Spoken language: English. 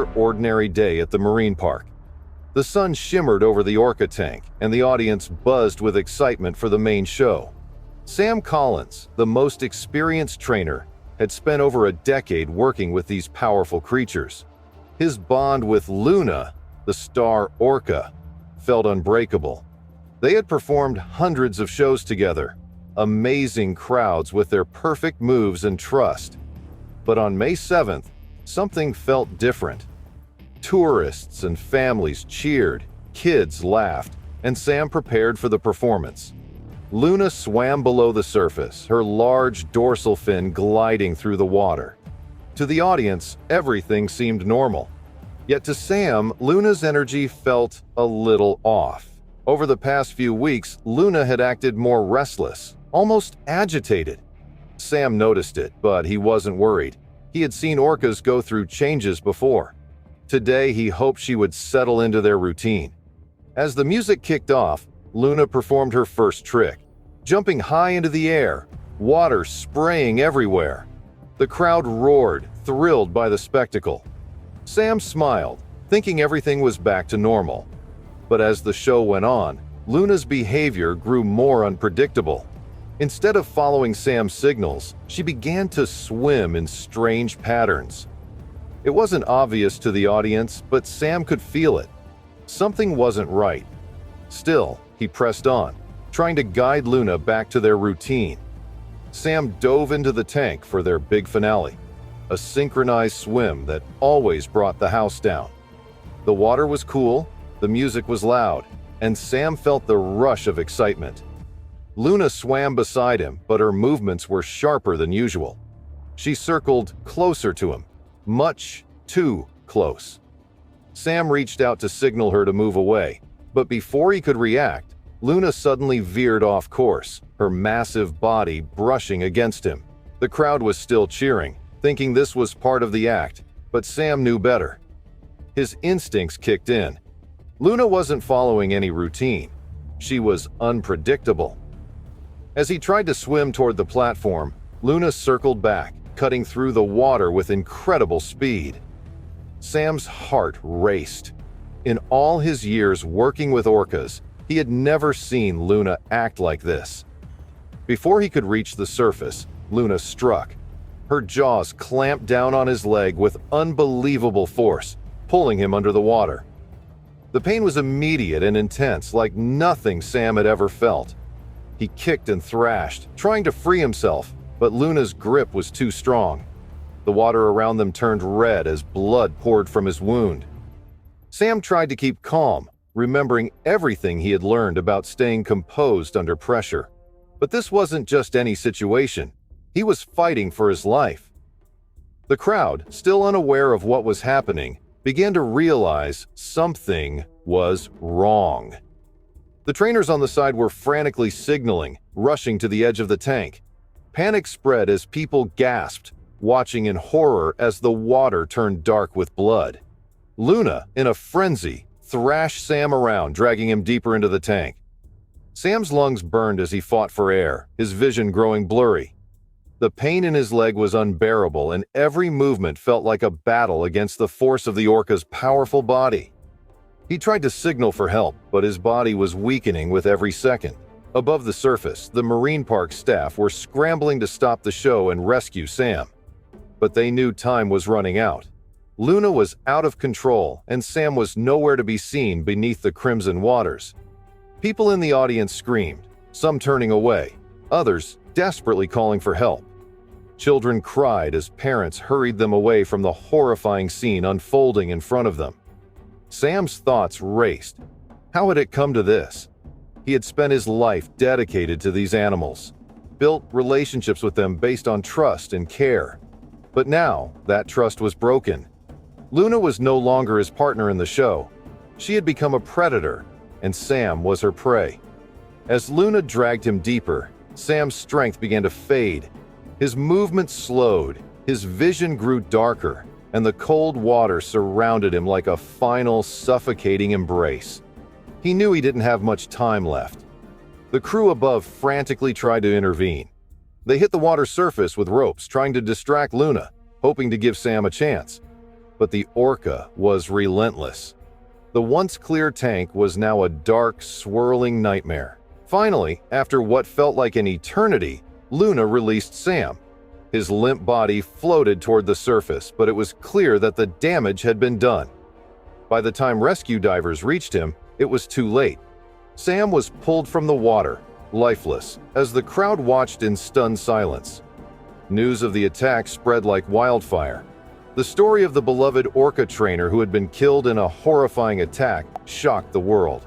Ordinary day at the marine park. The sun shimmered over the orca tank, and the audience buzzed with excitement for the main show. Sam Collins, the most experienced trainer, had spent over a decade working with these powerful creatures. His bond with Luna, the star orca, felt unbreakable. They had performed hundreds of shows together, amazing crowds with their perfect moves and trust. But on May 7th, something felt different. Tourists and families cheered, kids laughed, and Sam prepared for the performance. Luna swam below the surface, her large dorsal fin gliding through the water. To the audience, everything seemed normal. Yet to Sam, Luna's energy felt a little off. Over the past few weeks, Luna had acted more restless, almost agitated. Sam noticed it, but he wasn't worried. He had seen orcas go through changes before. Today, he hoped she would settle into their routine. As the music kicked off, Luna performed her first trick, jumping high into the air, water spraying everywhere. The crowd roared, thrilled by the spectacle. Sam smiled, thinking everything was back to normal. But as the show went on, Luna's behavior grew more unpredictable. Instead of following Sam's signals, she began to swim in strange patterns. It wasn't obvious to the audience, but Sam could feel it. Something wasn't right. Still, he pressed on, trying to guide Luna back to their routine. Sam dove into the tank for their big finale, a synchronized swim that always brought the house down. The water was cool, the music was loud, and Sam felt the rush of excitement. Luna swam beside him, but her movements were sharper than usual. She circled closer to him, much too close. Sam reached out to signal her to move away, but before he could react, Luna suddenly veered off course, her massive body brushing against him. The crowd was still cheering, thinking this was part of the act, but Sam knew better. His instincts kicked in. Luna wasn't following any routine. She was unpredictable. As he tried to swim toward the platform, Luna circled back, cutting through the water with incredible speed. Sam's heart raced. In all his years working with orcas, he had never seen Luna act like this. Before he could reach the surface, Luna struck. Her jaws clamped down on his leg with unbelievable force, pulling him under the water. The pain was immediate and intense, like nothing Sam had ever felt. He kicked and thrashed, trying to free himself, but Luna's grip was too strong. The water around them turned red as blood poured from his wound. Sam tried to keep calm, remembering everything he had learned about staying composed under pressure. But this wasn't just any situation. He was fighting for his life. The crowd, still unaware of what was happening, began to realize something was wrong. The trainers on the side were frantically signaling, rushing to the edge of the tank. Panic spread as people gasped, watching in horror as the water turned dark with blood. Luna, in a frenzy, thrashed Sam around, dragging him deeper into the tank. Sam's lungs burned as he fought for air, his vision growing blurry. The pain in his leg was unbearable, and every movement felt like a battle against the force of the orca's powerful body. He tried to signal for help, but his body was weakening with every second. Above the surface, the marine park staff were scrambling to stop the show and rescue Sam. But they knew time was running out. Luna was out of control, and Sam was nowhere to be seen beneath the crimson waters. People in the audience screamed, some turning away, others desperately calling for help. Children cried as parents hurried them away from the horrifying scene unfolding in front of them. Sam's thoughts raced. How had it come to this? He had spent his life dedicated to these animals, built relationships with them based on trust and care. But now, that trust was broken. Luna was no longer his partner in the show. She had become a predator, and Sam was her prey. As Luna dragged him deeper, Sam's strength began to fade. His movement slowed, his vision grew darker, and the cold water surrounded him like a final, suffocating embrace. He knew he didn't have much time left. The crew above frantically tried to intervene. They hit the water surface with ropes, trying to distract Luna, hoping to give Sam a chance. but the orca was relentless. The once clear tank was now a dark, swirling nightmare. Finally, after what felt like an eternity, Luna released Sam. His limp body floated toward the surface, but it was clear that the damage had been done. By the time rescue divers reached him, it was too late. Sam was pulled from the water, lifeless, as the crowd watched in stunned silence. News of the attack spread like wildfire. The story of the beloved orca trainer who had been killed in a horrifying attack shocked the world.